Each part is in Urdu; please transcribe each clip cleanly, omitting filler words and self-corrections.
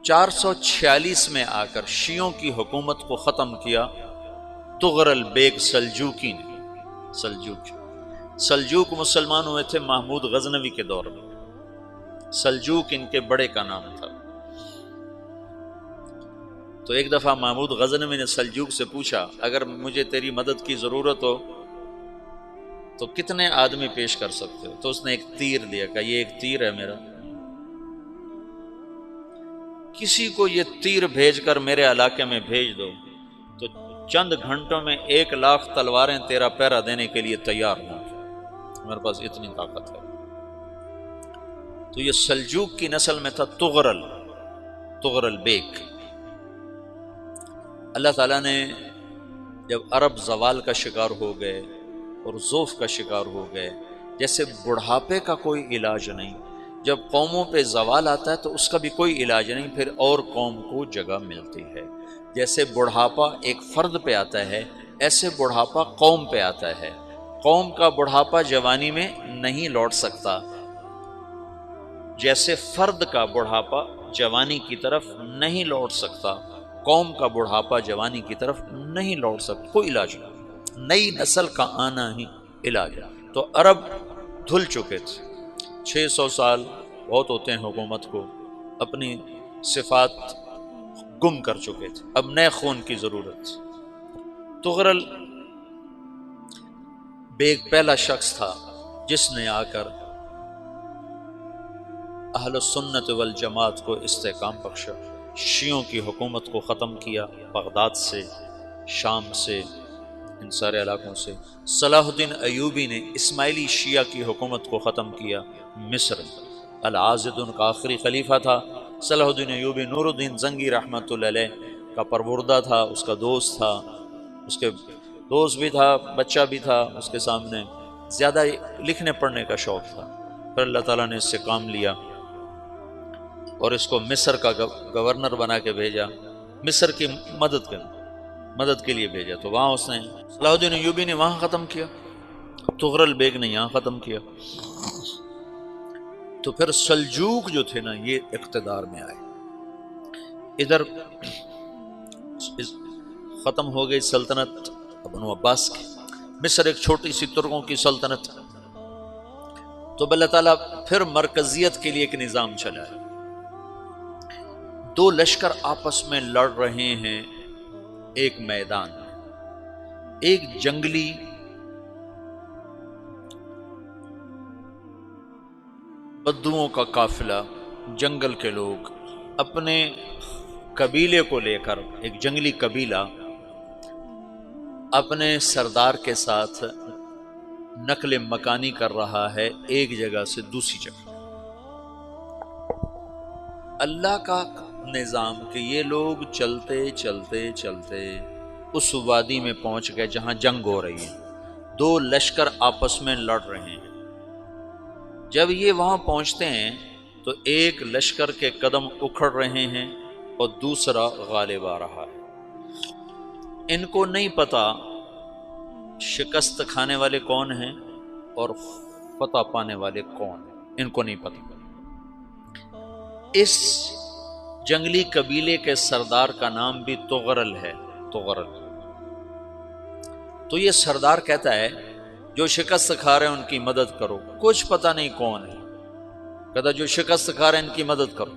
446 میں آ کر شیعوں کی حکومت کو ختم کیا تغرل بیگ سلجوکی نے۔ سلجوک مسلمان ہوئے تھے محمود غزنوی کے دور میں، سلجوک ان کے بڑے کا نام تھا۔ تو ایک دفعہ محمود غزنوی نے سلجوک سے پوچھا اگر مجھے تیری مدد کی ضرورت ہو تو کتنے آدمی پیش کر سکتے ہو؟ تو اس نے ایک تیر دیا، کہا یہ ایک تیر ہے میرا، کسی کو یہ تیر بھیج کر میرے علاقے میں بھیج دو تو چند گھنٹوں میں 1,00,000 تلواریں تیرا پہرا دینے کے لیے تیار ہوں، میرے پاس اتنی طاقت ہے۔ تو یہ سلجوک کی نسل میں تھا تغرل بیگ۔ اللہ تعالیٰ نے جب عرب زوال کا شکار ہو گئے اور ضعف کا شکار ہو گئے، جیسے بڑھاپے کا کوئی علاج نہیں، جب قوموں پہ زوال آتا ہے تو اس کا بھی کوئی علاج نہیں، پھر اور قوم کو جگہ ملتی ہے۔ جیسے بڑھاپا ایک فرد پہ آتا ہے، ایسے بڑھاپا قوم پہ آتا ہے۔ قوم کا بڑھاپا جوانی میں نہیں لوٹ سکتا، جیسے فرد کا بڑھاپا جوانی کی طرف نہیں لوٹ سکتا، قوم کا بڑھاپا جوانی کی طرف نہیں لوٹ سکتا، کوئی علاج نہیں، نئی نسل کا آنا ہی علاج ہے۔ تو عرب دھل چکے تھے، 600 سال بہت ہوتے ہیں حکومت کو، اپنی صفات گم کر چکے تھے، اب نئے خون کی ضرورت تھی۔ تغرل بیگ پہلا شخص تھا جس نے آ کر اہل السنت والجماعت کو استحکام بخشا، شیعوں کی حکومت کو ختم کیا، بغداد سے، شام سے، ان سارے علاقوں سے۔ صلاح الدین ایوبی نے اسماعیلی شیعہ کی حکومت کو ختم کیا، مصر۔ العاضد ان کا آخری خلیفہ تھا صلاح الدین ایوبی، نور الدین زنگی رحمۃ اللہ علیہ کا پروردہ تھا، اس کا دوست تھا، اس کے دوست بھی تھا، بچہ بھی تھا اس کے سامنے، زیادہ لکھنے پڑھنے کا شوق تھا۔ پھر اللہ تعالیٰ نے اس سے کام لیا اور اس کو مصر کا گورنر بنا کے بھیجا، مصر کی مدد کے لیے بھیجا، تو وہاں اس نے صلاح الدین ایوبی نے وہاں ختم کیا، تغرل بیگ نے یہاں ختم کیا۔ تو پھر سلجوک جو تھے نا یہ اقتدار میں آئے، ادھر ختم ہو گئی سلطنت بنو عباس کی، مصر ایک چھوٹی سی ترکوں کی سلطنت، تو اللہ تعالیٰ پھر مرکزیت کے لیے ایک نظام چلایا۔ 2 لشکر آپس میں لڑ رہے ہیں ایک میدان میں، ایک جنگلی بدوؤں کا قافلہ، جنگل کے لوگ اپنے قبیلے کو لے کر، ایک جنگلی قبیلہ اپنے سردار کے ساتھ نقل مکانی کر رہا ہے ایک جگہ سے دوسری جگہ۔ اللہ کا نظام کہ یہ لوگ چلتے چلتے چلتے اس وادی میں پہنچ گئے جہاں جنگ ہو رہی ہے، 2 لشکر آپس میں لڑ رہے ہیں۔ جب یہ وہاں پہنچتے ہیں تو ایک لشکر کے قدم اکھڑ رہے ہیں اور دوسرا غالب آ رہا ہے۔ ان کو نہیں پتا شکست کھانے والے کون ہیں اور فتح پانے والے کون ہیں، ان کو نہیں پتا۔ اس جنگلی قبیلے کے سردار کا نام بھی تغرل ہے، تغرل۔ تو یہ سردار کہتا ہے جو شکست کھا رہے ہیں ان کی مدد کرو، کچھ پتہ نہیں کون ہے، کہتا جو شکست کھا رہے ہیں ان کی مدد کرو۔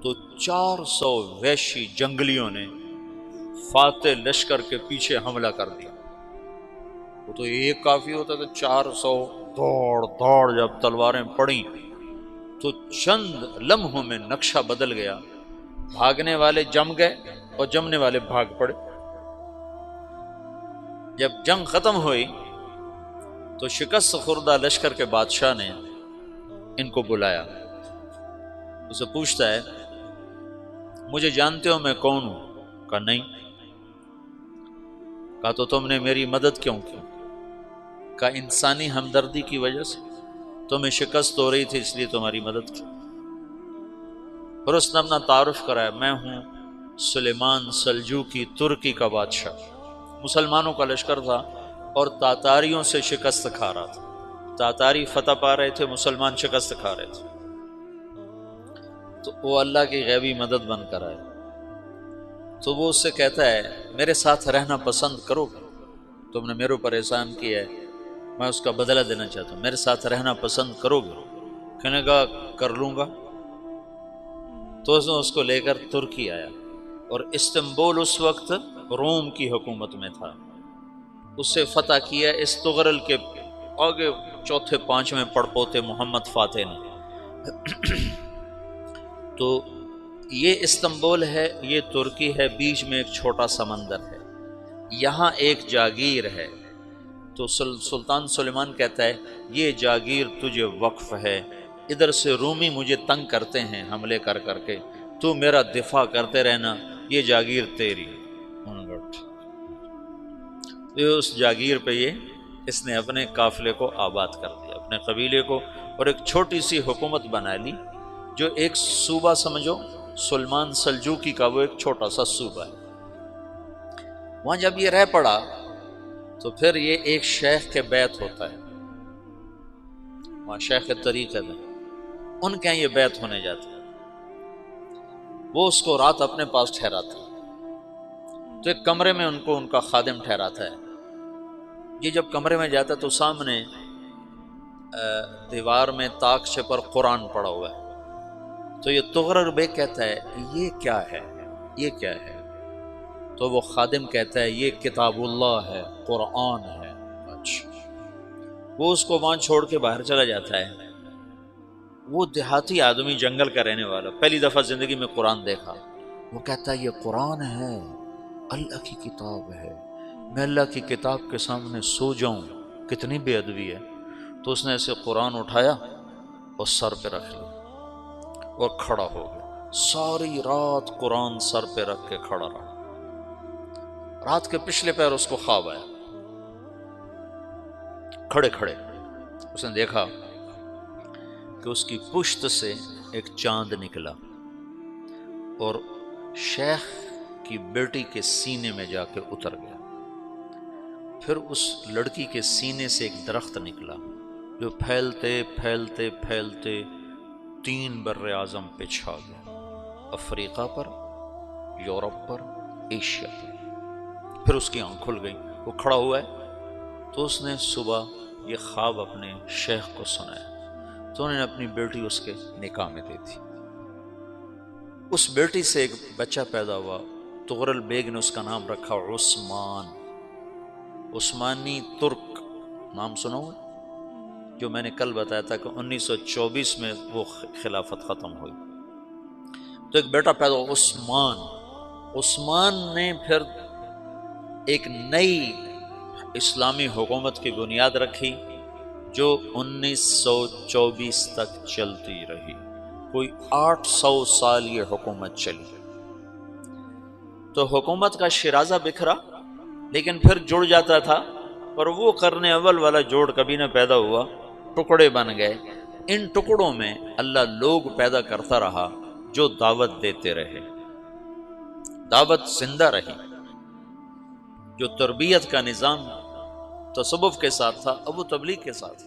تو 400 وحشی جنگلیوں نے فاتح لشکر کے پیچھے حملہ کر دیا۔ وہ تو ایک کافی ہوتا تھا، 400 دوڑ جب تلواریں پڑیں تو چند لمحوں میں نقشہ بدل گیا، بھاگنے والے جم گئے اور جمنے والے بھاگ پڑے۔ جب جنگ ختم ہوئی تو شکست خوردہ لشکر کے بادشاہ نے ان کو بلایا، اسے پوچھتا ہے مجھے جانتے ہو میں کون ہوں؟ کہا نہیں۔ کہا تو تم نے میری مدد کیوں کی؟ کہا انسانی ہمدردی کی وجہ سے، تمہیں شکست ہو رہی تھی اس لیے تمہاری مدد کی۔ اور اس نے اپنا تعارف کرایا، میں ہوں سلیمان سلجوکی، ترکی کا بادشاہ۔ مسلمانوں کا لشکر تھا اور تاتاریوں سے شکست کھا رہا تھا، تاتاری فتح پا رہے تھے، مسلمان شکست کھا رہے تھے۔ تو وہ اللہ کی غیبی مدد بن کر آئے، تو وہ اس سے کہتا ہے میرے ساتھ رہنا پسند کرو گے؟ تم نے میرے اوپر احسان کیا ہے، میں اس کا بدلہ دینا چاہتا ہوں، میرے ساتھ رہنا پسند کرو گے؟ کہنے کا کر لوں گا۔ تو اس نے اس کو لے کر ترکی آیا، اور استنبول اس وقت روم کی حکومت میں تھا، اسے فتح کیا اس تغرل کے آگے چوتھے پانچویں پڑپوتے محمد فاتح نے۔ تو یہ استنبول ہے، یہ ترکی ہے، بیچ میں ایک چھوٹا سمندر ہے، یہاں ایک جاگیر ہے۔ تو سلطان سلیمان کہتا ہے یہ جاگیر تجھے وقف ہے، ادھر سے رومی مجھے تنگ کرتے ہیں حملے کر کر کے، تو میرا دفاع کرتے رہنا، یہ جاگیر تیری۔ یہ اس جاگیر پہ اس نے اپنے قافلے کو آباد کر دیا، اپنے قبیلے کو، اور ایک چھوٹی سی حکومت بنا لی، جو ایک صوبہ سمجھو سلمان سلجوقی کا، وہ ایک چھوٹا سا صوبہ ہے۔ وہاں جب یہ رہ پڑا تو پھر یہ ایک شیخ کے بیت ہوتا ہے، وہاں شیخ طریقت ہے، ان کے یہ بیت ہونے جاتا ہے، وہ اس کو رات اپنے پاس ٹھہراتا ہے، تو ایک کمرے میں ان کا خادم ٹھہراتا ہے۔ یہ جب کمرے میں جاتا ہے تو سامنے دیوار میں تاکچے پر قرآن پڑا ہوا ہے، تو یہ تغرل بیگ کہتا ہے یہ کیا ہے، یہ کیا ہے؟ تو وہ خادم کہتا ہے یہ کتاب اللہ ہے، قرآن ہے۔ اچھا، وہ اس کو وہاں چھوڑ کے باہر چلا جاتا ہے۔ وہ دیہاتی آدمی، جنگل کا رہنے والا، پہلی دفعہ زندگی میں قرآن دیکھا، وہ کہتا ہے یہ قرآن ہے، اللہ کی کتاب ہے، میں اللہ کی کتاب کے سامنے سو جاؤں، کتنی بے ادبی ہے۔ تو اس نے ایسے قرآن اٹھایا اور سر پہ رکھ لیا اور کھڑا ہو گیا، ساری رات قرآن سر پہ رکھ کے کھڑا رہا۔ رات کے پچھلے پہر اس کو خواب آیا، کھڑے کھڑے اس نے دیکھا کہ اس کی پشت سے ایک چاند نکلا اور شیخ کی بیٹی کے سینے میں جا کے اتر گیا، پھر اس لڑکی کے سینے سے ایک درخت نکلا جو پھیلتے پھیلتے پھیلتے 3 بر اعظم پہ چھا گیا، افریقہ پر، یورپ پر، ایشیا پر۔ پھر اس کی آنکھ کھل گئی، وہ کھڑا ہوا ہے، تو اس نے صبح یہ خواب اپنے شیخ کو سنایا، تو انہوں نے اپنی بیٹی اس کے نکاح میں دی تھی۔ اس بیٹی سے ایک بچہ پیدا ہوا، تغرل بیگ نے اس کا نام رکھا عثمان، عثمانی ترک نام سنا ہوا، جو میں نے کل بتایا تھا کہ 1924 میں وہ خلافت ختم ہوئی، تو ایک بیٹا پیدا ہوا عثمان۔ عثمان نے پھر ایک نئی اسلامی حکومت کی بنیاد رکھی جو 1924 تک چلتی رہی، کوئی 800 سال یہ حکومت چلی۔ تو حکومت کا شرازہ بکھرا، لیکن پھر جڑ جاتا تھا، پر وہ قرن اول والا جوڑ کبھی نہ پیدا ہوا، ٹکڑے بن گئے۔ ان ٹکڑوں میں اللہ لوگ پیدا کرتا رہا جو دعوت دیتے رہے، دعوت زندہ رہی۔ جو تربیت کا نظام تصوف کے ساتھ تھا، اب وہ تبلیغ کے ساتھ